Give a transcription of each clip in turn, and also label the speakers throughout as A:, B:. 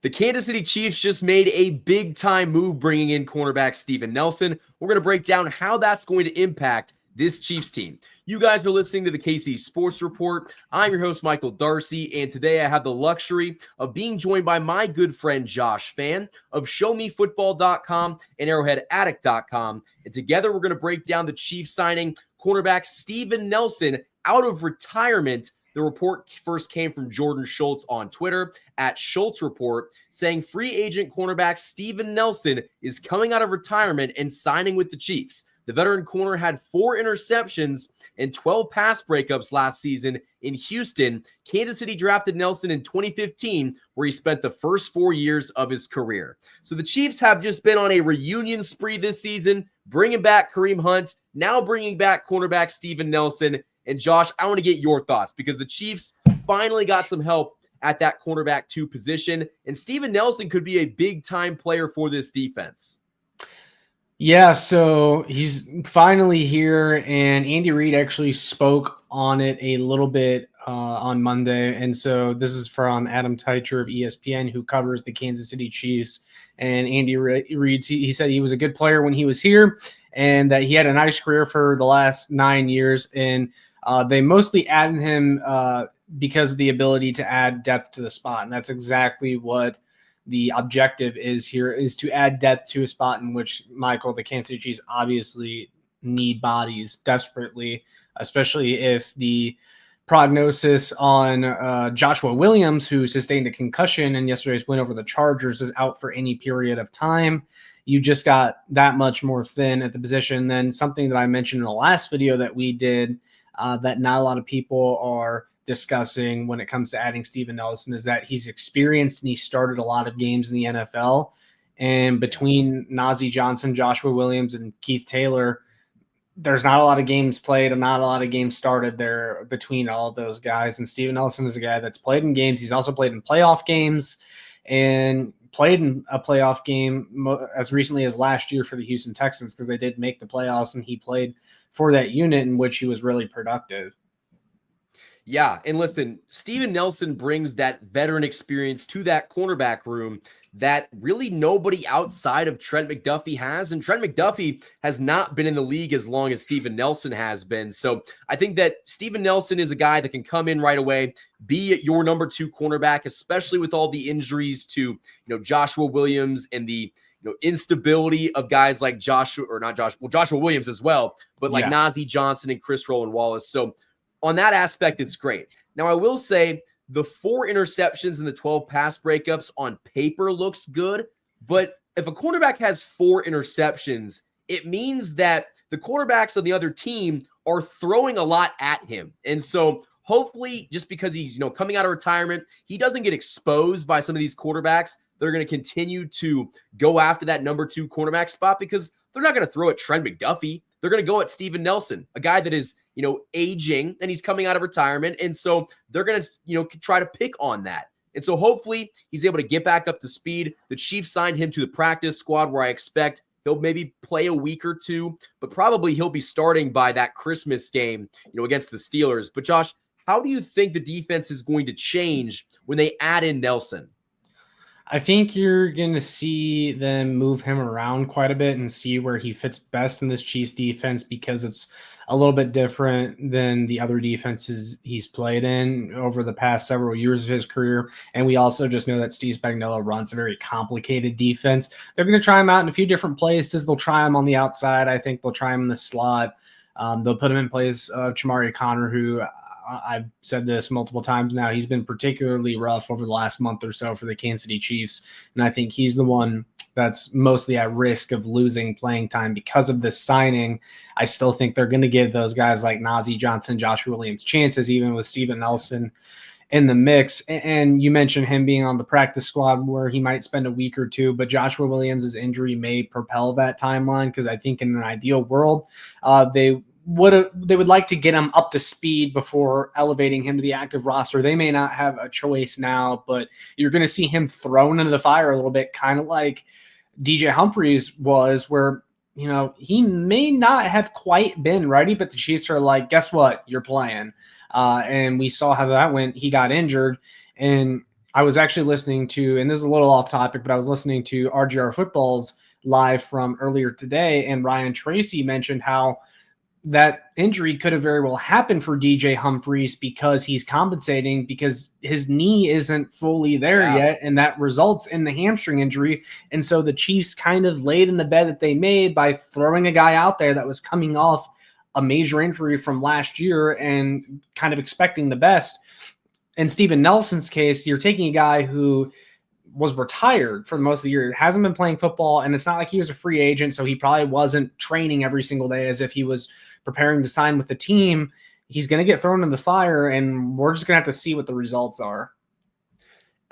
A: The Kansas City Chiefs just made a big-time move bringing in cornerback Steven Nelson. We're going to break down how that's going to impact this Chiefs team. You guys are listening to the KC Sports Report. I'm your host, Michael Darcy, and today I have the luxury of being joined by my good friend Josh Fan of ShowMeFootball.com and ArrowheadAddict.com. And together we're going to break down the Chiefs signing cornerback Steven Nelson out of retirement. The report first came from Jordan Schultz on Twitter at Schultz Report, saying free agent cornerback Steven Nelson is coming out of retirement and signing with the Chiefs. The veteran corner had 4 interceptions and 12 pass breakups last season in Houston. Kansas City drafted Nelson in 2015, where he spent the first 4 years of his career. So the Chiefs have just been on a reunion spree this season, bringing back Kareem Hunt, now bringing back cornerback Steven Nelson. And Josh, I want to get your thoughts because the Chiefs finally got some help at that cornerback 2 position, and Steven Nelson could be a big-time player for this defense.
B: Yeah, so he's finally here, and Andy Reid actually spoke on it a little bit on Monday. And so this is from Adam Teicher of ESPN, who covers the Kansas City Chiefs. And Andy Reid, he said he was a good player when he was here and that he had a nice career for the last 9 years. And they mostly added him because of the ability to add depth to the spot. And that's exactly what the objective is here, is to add depth to a spot in which, Michael, the Kansas City Chiefs obviously need bodies desperately, especially if the prognosis on Joshua Williams, who sustained a concussion in yesterday's win over the Chargers, is out for any period of time. You just got that much more thin at the position. Then something that I mentioned in the last video that we did that not a lot of people are discussing when it comes to adding Steven Nelson is that he's experienced and he started a lot of games in the NFL. And between Nazeeh Johnson, Joshua Williams, and Keith Taylor, there's not a lot of games played and not a lot of games started there between all of those guys. And Steven Nelson is a guy that's played in games. He's also played in playoff games and played in a playoff game as recently as last year for the Houston Texans, because they did make the playoffs and he played for that unit in which he was really productive.
A: Yeah, and listen, Steven Nelson brings that veteran experience to that cornerback room that really nobody outside of Trent McDuffie has, and Trent McDuffie has not been in the league as long as Steven Nelson has been. So I think that Steven Nelson is a guy that can come in right away, be your number 2 cornerback, especially with all the injuries to Joshua Williams and the instability of guys like Joshua Williams as well, but like Nazeeh Johnson and Chris Roland-Wallace. So on that aspect, it's great. Now, I will say the 4 interceptions and the 12 pass breakups on paper looks good, but if a cornerback has 4 interceptions, it means that the quarterbacks on the other team are throwing a lot at him. And so hopefully, just because he's coming out of retirement, he doesn't get exposed by some of these quarterbacks. They're going to continue to go after that number 2 cornerback spot because they're not going to throw at Trent McDuffie. They're going to go at Steven Nelson, a guy that is aging and he's coming out of retirement. And so they're going to, try to pick on that. And so hopefully he's able to get back up to speed. The Chiefs signed him to the practice squad where I expect he'll maybe play a week or 2, but probably he'll be starting by that Christmas game, against the Steelers. But Josh, how do you think the defense is going to change when they add in Nelson?
B: I think you're going to see them move him around quite a bit and see where he fits best in this Chiefs defense, because it's a little bit different than the other defenses he's played in over the past several years of his career. And we also just know that Steve Spagnuolo runs a very complicated defense. They're going to try him out in a few different places. They'll try him on the outside. I think they'll try him in the slot. They'll put him in place of Chamari Connor, who I've said this multiple times now. He's been particularly rough over the last month or so for the Kansas City Chiefs. And I think he's the one that's mostly at risk of losing playing time because of this signing. I still think they're going to give those guys like Nazeeh Johnson, Joshua Williams chances, even with Steven Nelson in the mix. And you mentioned him being on the practice squad where he might spend a week or 2, but Joshua Williams' injury may propel that timeline, because I think in an ideal world, they would like to get him up to speed before elevating him to the active roster. They may not have a choice now, but you're going to see him thrown into the fire a little bit, kind of like DJ Humphries was, where, he may not have quite been ready, but the Chiefs are like, guess what? You're playing. And we saw how that went. He got injured. And I was actually listening to, and this is a little off topic, but I was listening to RGR Football's live from earlier today, and Ryan Tracy mentioned how that injury could have very well happened for DJ Humphries because he's compensating because his knee isn't fully there yet, and that results in the hamstring injury. And so the Chiefs kind of laid in the bed that they made by throwing a guy out there that was coming off a major injury from last year and kind of expecting the best. In Steven Nelson's case, you're taking a guy who was retired for most of the year, hasn't been playing football, and it's not like he was a free agent, so he probably wasn't training every single day as if he was preparing to sign with the team. He's going to get thrown in the fire, and we're just going to have to see what the results are.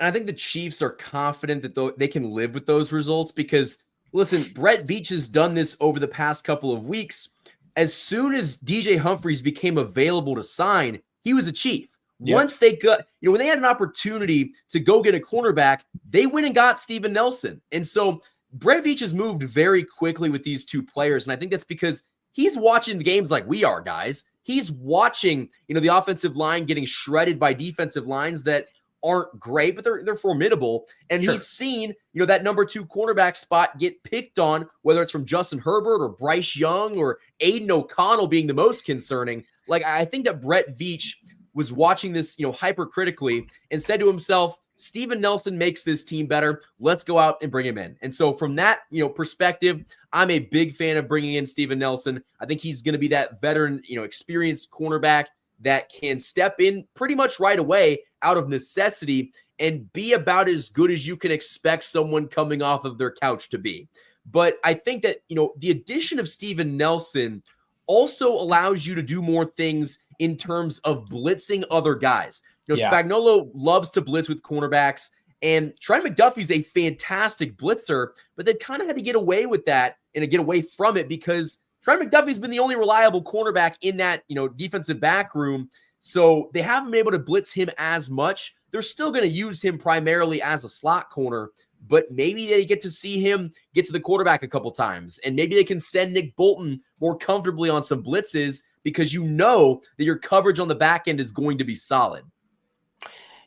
A: And I think the Chiefs are confident that they can live with those results because, listen, Brett Veach has done this over the past couple of weeks. As soon as DJ Humphries became available to sign, he was a Chief. Yep. Once they got, when they had an opportunity to go get a cornerback, they went and got Steven Nelson. And so Brett Veach has moved very quickly with these two players. And I think that's because he's watching the games like we are, guys. He's watching, the offensive line getting shredded by defensive lines that aren't great, but they're formidable. And He's seen, that number 2 cornerback spot get picked on, whether it's from Justin Herbert or Bryce Young or Aiden O'Connell being the most concerning. Like, I think that Brett Veach was watching this, hypercritically and said to himself, Steven Nelson makes this team better. Let's go out and bring him in. And so from that, perspective, I'm a big fan of bringing in Steven Nelson. I think he's going to be that veteran, experienced cornerback that can step in pretty much right away out of necessity and be about as good as you can expect someone coming off of their couch to be. But I think that, the addition of Steven Nelson also allows you to do more things in terms of blitzing other guys. Spagnuolo loves to blitz with cornerbacks, and Trent McDuffie's a fantastic blitzer, but they've kind of had to get away with that and get away from it because Trent McDuffie's been the only reliable cornerback in that, defensive back room. So they haven't been able to blitz him as much. They're still going to use him primarily as a slot corner, but maybe they get to see him get to the quarterback a couple times, and maybe they can send Nick Bolton more comfortably on some blitzes because that your coverage on the back end is going to be solid.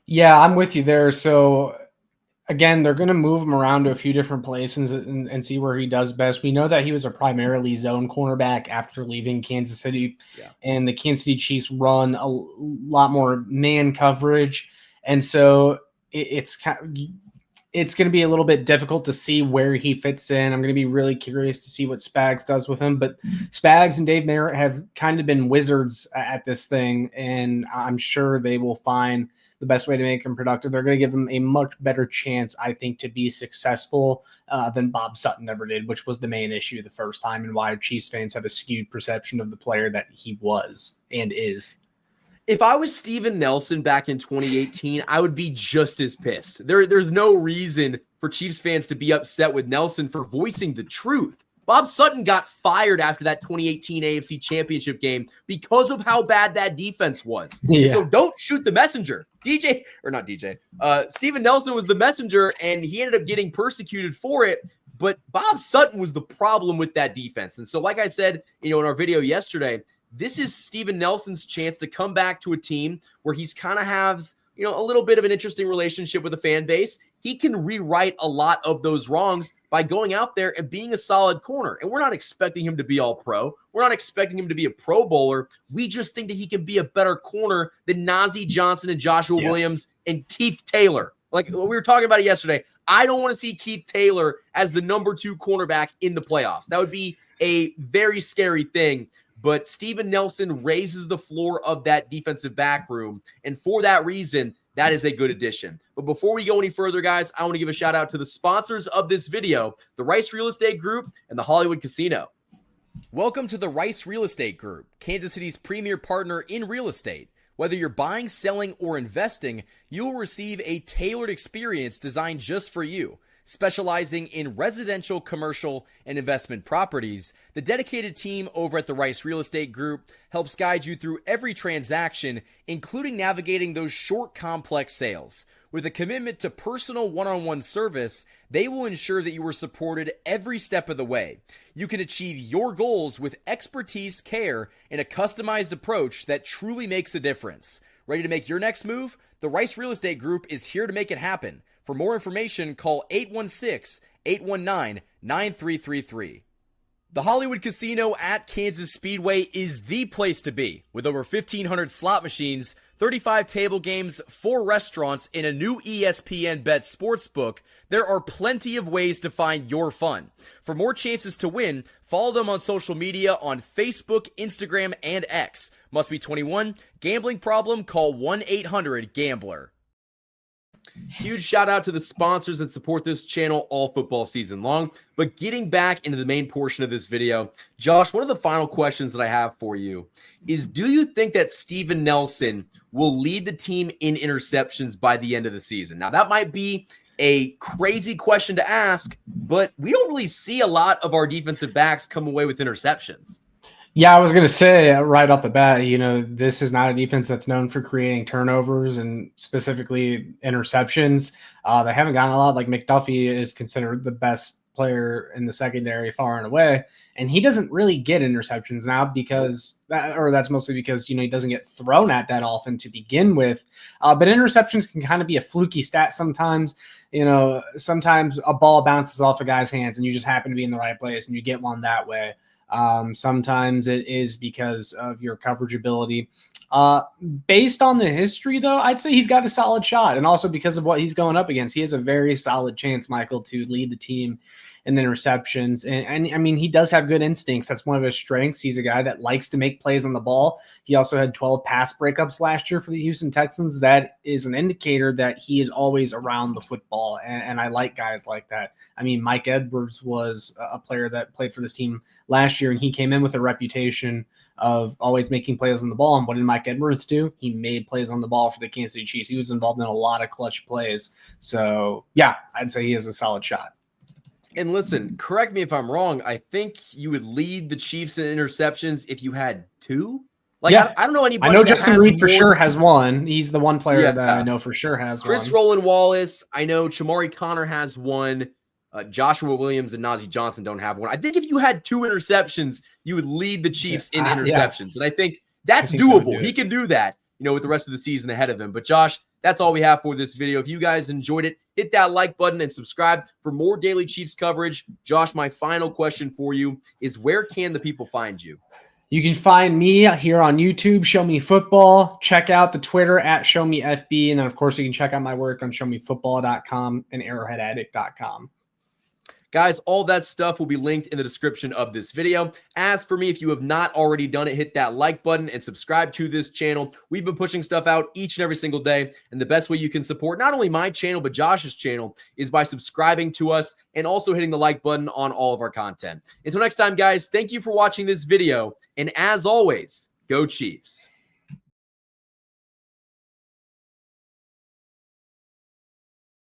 B: Yeah, I'm with you there. So again, they're going to move him around to a few different places and see where he does best. We know that he was a primarily zone cornerback after leaving Kansas City, and the Kansas City Chiefs run a lot more man coverage. And so it's going to be a little bit difficult to see where he fits in. I'm going to be really curious to see what Spags does with him. But Spags and Dave Merritt have kind of been wizards at this thing, and I'm sure they will find the best way to make him productive. They're going to give him a much better chance, I think, to be successful than Bob Sutton ever did, which was the main issue the first time and why Chiefs fans have a skewed perception of the player that he was and is.
A: If I was Steven Nelson back in 2018, I would be just as pissed. There's no reason for Chiefs fans to be upset with Nelson for voicing the truth. Bob Sutton got fired after that 2018 AFC Championship game because of how bad that defense was. Yeah. So don't shoot the messenger. Steven Nelson was the messenger, and he ended up getting persecuted for it. But Bob Sutton was the problem with that defense. And so, like I said, in our video yesterday, this is Steven Nelson's chance to come back to a team where he's kind of has, a little bit of an interesting relationship with the fan base. He can rewrite a lot of those wrongs by going out there and being a solid corner. And we're not expecting him to be all pro. We're not expecting him to be a pro bowler. We just think that he can be a better corner than Najee Johnson and Joshua Williams and Keith Taylor. Like we were talking about it yesterday. I don't want to see Keith Taylor as the number 2 cornerback in the playoffs. That would be a very scary thing. But Steven Nelson raises the floor of that defensive back room. And for that reason, that is a good addition. But before we go any further, guys, I want to give a shout out to the sponsors of this video, the Rice Real Estate Group and the Hollywood Casino. Welcome to the Rice Real Estate Group, Kansas City's premier partner in real estate. Whether you're buying, selling, or investing, you will receive a tailored experience designed just for you. Specializing in residential, commercial, and investment properties, the dedicated team over at the Rice Real Estate Group helps guide you through every transaction, including navigating those short, complex sales. With a commitment to personal one-on-one service, they will ensure that you are supported every step of the way. You can achieve your goals with expertise, care, and a customized approach that truly makes a difference. Ready to make your next move? The Rice Real Estate Group is here to make it happen. For more information, call 816-819-9333. The Hollywood Casino at Kansas Speedway is the place to be. With over 1,500 slot machines, 35 table games, 4 restaurants, and a new ESPN Bet sportsbook, there are plenty of ways to find your fun. For more chances to win, follow them on social media on Facebook, Instagram, and X. Must be 21. Gambling problem? Call 1-800-GAMBLER. Huge shout out to the sponsors that support this channel all football season long. But getting back into the main portion of this video, Josh, one of the final questions that I have for you is, do you think that Steven Nelson will lead the team in interceptions by the end of the season? Now, that might be a crazy question to ask, but we don't really see a lot of our defensive backs come away with interceptions.
B: Yeah, I was going to say right off the bat, this is not a defense that's known for creating turnovers and specifically interceptions. They haven't gotten a lot. Like, McDuffie is considered the best player in the secondary far and away, and he doesn't really get interceptions now that's mostly because, he doesn't get thrown at that often to begin with. But interceptions can kind of be a fluky stat sometimes. Sometimes a ball bounces off a guy's hands and you just happen to be in the right place and you get one that way. Sometimes it is because of your coverage ability. Based on the history, though, I'd say he's got a solid shot. And also because of what he's going up against, he has a very solid chance, Michael, to lead the team in interceptions. And I mean, he does have good instincts. That's one of his strengths. He's a guy that likes to make plays on the ball. He also had 12 pass breakups last year for the Houston Texans. That is an indicator that he is always around the football. And I like guys like that. I mean, Mike Edwards was a player that played for this team last year, and he came in with a reputation of always making plays on the ball. And what did Mike Edwards do? He made plays on the ball for the Kansas City Chiefs. He was involved in a lot of clutch plays. So, yeah, I'd say he has a solid shot.
A: And listen, correct me if I'm wrong. I think you would lead the Chiefs in interceptions if you had 2. Like, yeah. I don't know anybody.
B: I know Justin Reed for sure has one. He's the one player that I know for sure has
A: Chris
B: one.
A: Roland Wallace. I know Chamari Connor has one. Joshua Williams and Najee Johnson don't have one. I think if you had 2 interceptions, you would lead the Chiefs in interceptions. And I think that's doable. He can do that, with the rest of the season ahead of him. But Josh, that's all we have for this video. If you guys enjoyed it, hit that like button and subscribe for more daily Chiefs coverage. Josh, my final question for you is, where can the people find you?
B: You can find me here on YouTube, Show Me Football. Check out the Twitter at Show Me FB. And then, of course, you can check out my work on showmefootball.com and arrowheadaddict.com.
A: Guys, all that stuff will be linked in the description of this video. As for me, if you have not already done it, hit that like button and subscribe to this channel. We've been pushing stuff out each and every single day, and the best way you can support not only my channel, but Josh's channel is by subscribing to us and also hitting the like button on all of our content. Until next time, guys, thank you for watching this video, and as always, go Chiefs.